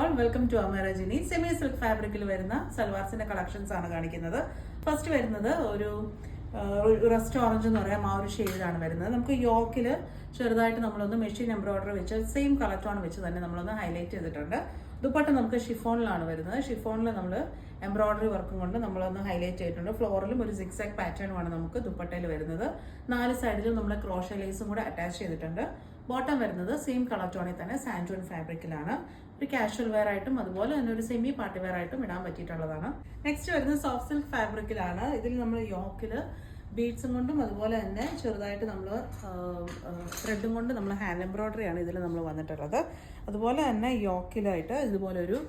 all, welcome to Amara Gini. Semi silk fabric വരുന്ന സൽവാർസിന്റെ collections ആണ് കാണിക്കുന്നത്. ഫസ്റ്റ് വരുന്നത് ഒരു റസ്റ്റ് ഓറഞ്ച് എന്ന് പറയാം, ആ ഒരു ഷെയ്ഡാണ് വരുന്നത്. നമുക്ക് യോക്കിൽ ചെറുതായിട്ട് നമ്മളൊന്ന് മെഷീൻ എംബ്രോയിഡറി വെച്ച് സെയിം കളർ ടോൺ വെച്ച് തന്നെ നമ്മളൊന്ന് ഹൈലൈറ്റ് ചെയ്തിട്ടുണ്ട്. ദുപ്പട്ട നമുക്ക് ഷിഫോണിലാണ് വരുന്നത്. ഷിഫോണിൽ നമ്മൾ എംബ്രോയിഡറി വർക്കും കൊണ്ട് നമ്മളൊന്ന് ഹൈലൈറ്റ് ചെയ്തിട്ടുണ്ട്. ഫ്ലോറിലും ഒരു സിക്സാക് പാറ്റേണുമാണ് നമുക്ക് ദുപ്പട്ടയിൽ വരുന്നത്. 4 സൈഡിലും നമ്മൾ ക്രോഷേ ലേസും കൂടെ അറ്റാച്ച് ചെയ്തിട്ടുണ്ട്. ബോട്ടം വരുന്നത് സെയിം കളർ ടോണിൽ തന്നെ സാൻഡൂൺ ഫാബ്രിക്കിലാണ്. ഒരു കാഷ്വൽ വെയർ ആയിട്ടും അതുപോലെ തന്നെ ഒരു സെമി പാർട്ടി വെയർ ആയിട്ടും ഇടാൻ പറ്റിയിട്ടുള്ളതാണ്. നെക്സ്റ്റ് വരുന്നത് സോഫ്റ്റ് സിൽക്ക് ഫാബ്രിക്കിലാണ്. ഇതിൽ നമ്മൾ യോക്കിൽ ബീഡ്സും കൊണ്ടും അതുപോലെ തന്നെ ചെറുതായിട്ട് നമ്മൾ ത്രെഡും കൊണ്ട് നമ്മൾ ഹാൻഡ് എംബ്രോയിഡറി ആണ് ഇതിൽ നമ്മൾ വന്നിട്ടുള്ളത്. അതുപോലെ തന്നെ യോക്കിലായിട്ട് ഇതുപോലെ ഒരു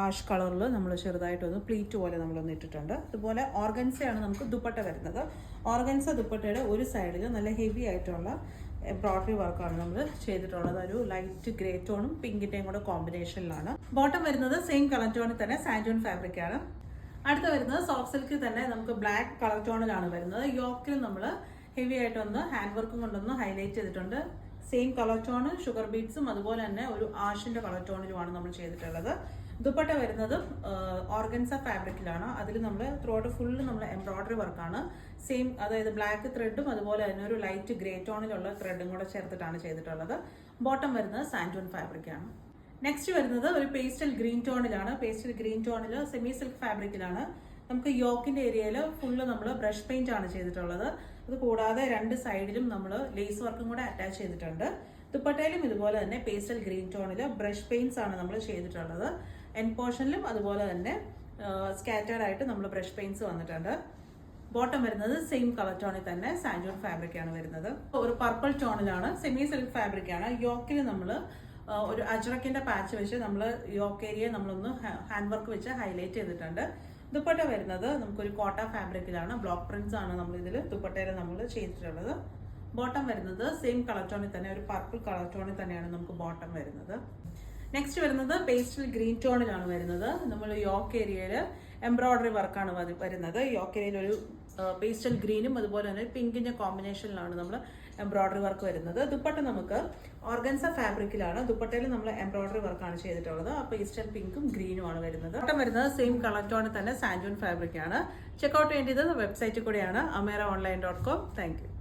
ആഷ് കളറിൽ നമ്മൾ ചെറുതായിട്ടൊന്ന് പ്ലീറ്റ് പോലെ നമ്മളൊന്ന് ഇട്ടിട്ടുണ്ട്. അതുപോലെ ഓർഗൻസയാണ് നമുക്ക് ദുപ്പട്ട വരുന്നത്. ഓർഗൻസ ദുപ്പട്ടയുടെ ഒരു സൈഡിൽ നല്ല ഹെവി ആയിട്ടുള്ള എംബ്രോയിഡറി വർക്കാണ് നമ്മൾ ചെയ്തിട്ടുള്ളത്. ഒരു ലൈറ്റ് ഗ്രേ ടോണും പിങ്കിന്റെയും കൂടെ കോമ്പിനേഷനിലാണ്. ബോട്ടം വരുന്നത് സെയിം കളർ ടോണിൽ തന്നെ സാൻഡൂൺ ഫാബ്രിക് ആണ്. അടുത്ത വരുന്നത് സോഫ്റ്റ് സിൽക്കിൽ തന്നെ നമുക്ക് ബ്ലാക്ക് കളർ ടോണിലാണ് വരുന്നത്. യോക്കിൽ നമ്മൾ ഹെവി ആയിട്ടൊന്ന് ഹാൻഡ് വർക്കും കൊണ്ടൊന്ന് ഹൈലൈറ്റ് ചെയ്തിട്ടുണ്ട്. സെയിം കളർ ടോണ്, ഷുഗർ ബീഡ്സും അതുപോലെ തന്നെ ഒരു ആഷിന്റെ കളർ ടോണിലുമാണ് നമ്മൾ ചെയ്തിട്ടുള്ളത്. ദുപ്പട്ട വരുന്നത് ഓർഗൻസ ഫാബ്രിക്കിലാണ്. അതിൽ നമ്മൾ ത്രോട്ട് ഫുള്ള് നമ്മൾ എംബ്രോയിഡറി വർക്കാണ്. സെയിം, അതായത് ബ്ലാക്ക് ത്രെഡും അതുപോലെ തന്നെ ഒരു ലൈറ്റ് ഗ്രേ ടോണിലുള്ള ത്രെഡും കൂടെ ചേർത്തിട്ടാണ് ചെയ്തിട്ടുള്ളത്. ബോട്ടം വരുന്നത് സാൻഡൂൺ ഫാബ്രിക്കാണ്. നെക്സ്റ്റ് വരുന്നത് ഒരു പേസ്റ്റൽ ഗ്രീൻ ടോണിലാണ്. പേസ്റ്റൽ ഗ്രീൻ ടോണിൽ സെമി സിൽക്ക് ഫാബ്രിക്കിലാണ്. നമുക്ക് യോക്കിന്റെ ഏരിയയിൽ ഫുള്ള് നമ്മൾ ബ്രഷ് പെയിന്റ് ആണ് ചെയ്തിട്ടുള്ളത്. അത് കൂടാതെ 2 സൈഡിലും നമ്മൾ ലേസ് വർക്കും കൂടെ അറ്റാച്ച് ചെയ്തിട്ടുണ്ട്. ദുപ്പട്ടയിലും ഇതുപോലെ തന്നെ പേസ്റ്റൽ ഗ്രീൻ ടോണിൽ ബ്രഷ് പെയിന്റ്സ് ആണ് നമ്മൾ ചെയ്തിട്ടുള്ളത്. എൻഡ് പോർഷനിലും അതുപോലെ തന്നെ സ്കാറ്റേർഡ് ആയിട്ട് നമ്മൾ ബ്രഷ് പെയിന്റ്സ് വന്നിട്ടുണ്ട്. ബോട്ടം വരുന്നത് സെയിം കളർ ടോണിൽ തന്നെ സാൻഡൂൺ ഫാബ്രിക് ആണ് വരുന്നത്. ഒരു പർപ്പിൾ ടോണിലാണ്, സെമി സിൽക്ക് ഫാബ്രിക് ആണ്. യോക്കിൽ നമ്മൾ ഒരു അജ്രക്കിന്റെ പാച്ച് വെച്ച് നമ്മൾ യോക്ക് ഏരിയ നമ്മളൊന്ന് ഹാൻഡ് വർക്ക് വെച്ച് ഹൈലൈറ്റ് ചെയ്തിട്ടുണ്ട്. ദുപ്പട്ട വരുന്നത് നമുക്കൊരു കോട്ട ഫാബ്രിക്കിലാണ്. ബ്ലോക്ക് പ്രിന്റ്സ് ആണ് നമ്മൾ ഇതിൽ ദുപ്പട്ടയിൽ നമ്മൾ ചെയ്തിട്ടുള്ളത്. ബോട്ടം വരുന്നത് സെയിം കളർ ടോണിൽ തന്നെ, ഒരു പർപ്പിൾ കളർ ടോണിൽ തന്നെയാണ് നമുക്ക് ബോട്ടം വരുന്നത്. നെക്സ്റ്റ് വരുന്നത് പേസ്റ്റൽ ഗ്രീൻ ടോണിലാണ് വരുന്നത്. നമ്മൾ യോക്ക് ഏരിയയിൽ എംബ്രോയിഡറി വർക്കാണ് വരുന്നത്. യോക്ക് ഏരിയയിൽ ഒരു പേസ്റ്റൽ ഗ്രീനും അതുപോലെ തന്നെ പിങ്കിന്റെ കോമ്പിനേഷനിലാണ് നമ്മൾ എംബ്രോയിഡറി വർക്ക് വരുന്നത്. ദുപ്പട്ട നമുക്ക് ഓർഗൻസ ഫാബ്രിക്കിലാണ്. ദുപ്പട്ടയിൽ നമ്മൾ എംബ്രോയിഡറി വർക്കാണ് ചെയ്തിട്ടുള്ളത്. ആ പേസ്റ്റൽ പിങ്കും ഗ്രീനും ആണ് വരുന്നത്. ബോട്ടം വരുന്നത് സെയിം കളർ ടോണിൽ തന്നെ സാൻഡൂൺ ഫാബ്രിക് ആണ്. ചെക്ക്ഔട്ട് ചെയ്യേണ്ടത് വെബ്സൈറ്റിൽ കൂടെയാണ്, amaraonline.com. Thank you.